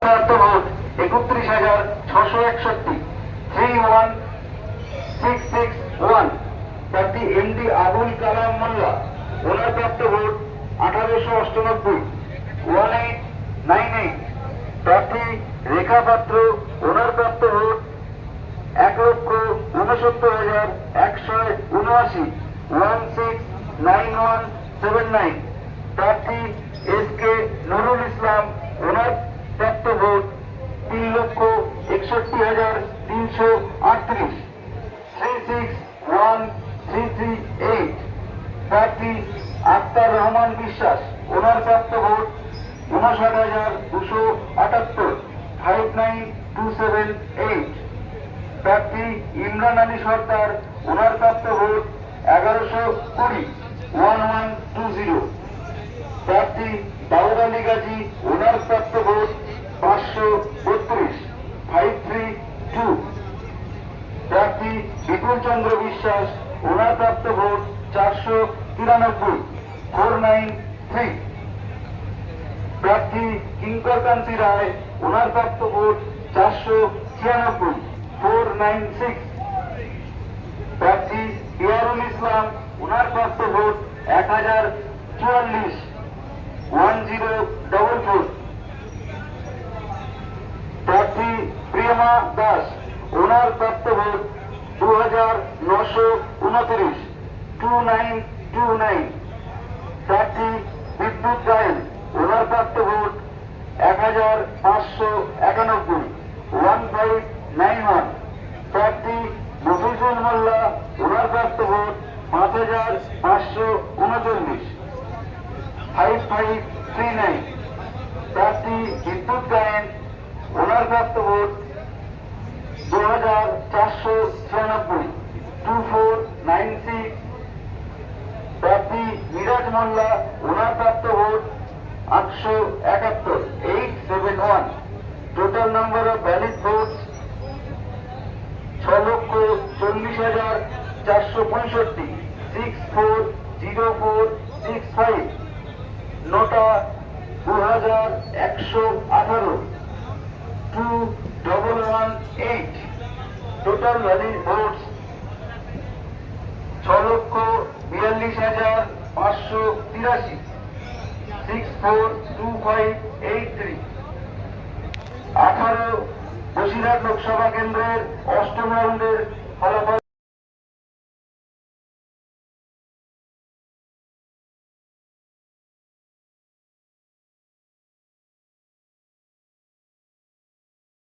Vote 31,661। 31661 প্রার্থী MD Abul Kalam মোল্লা, ওনার প্রাপ্ত vote 1898। 1898 প্রার্থী রেখা পাত্র, ওনার প্রাপ্ত ভোট 1,69,179। 169179 প্রার্থী এস কে নুরুল ইসলাম, ওনার প্রাপ্ত ভোট 3,61,338। 361338 প্রার্থী আক্তার রহমান বিশ্বাস, ওনার প্রাপ্ত ভোট 59,278। 59278 প্রার্থী ইমরান আলী সরকার, ওনার প্রাপ্ত ভোট 1120। 1120 প্রার্থী দাউদ আলী গাজী, ওনার প্রাপ্ত ভোট 532। 532 প্রার্থী বিপুল চন্দ্র বিশ্বাস, ওনার প্রাপ্ত ভোট 493। 493 প্রার্থী কিঙ্কর কান্তি রায়, ওনার প্রাপ্ত ভোট 496। 496 প্রার্থী ইয়ারুল ইসলাম, ওনার প্রাপ্ত ভোট 1044। 1044 প্রার্থী প্রিয়মা দাস, ওনার প্রাপ্ত ভোট 2929। 2929 প্রার্থী বিদ্যুৎ গায়েন, ওনার প্রাপ্ত ভোট 1591। 1591 প্রার্থী মফিজুল মোল্লা, ওনার প্রাপ্ত ভোট 5539। 5539 প্রার্থী বিদ্যুৎ গায়েন, ওনার প্রাপ্ত ভোট 2496। 2496 প্রার্থী মিরাজ মোল্লা, ওনার প্রাপ্ত vote 871। 871 total number of valid votes 6,40,465। 640465 নোটা 2118। 2118 total valid votes 6,42,583। 642583 18 Basirhat Lok Sabha কেন্দ্রের অষ্টম রাউন্ডের ফলাফল।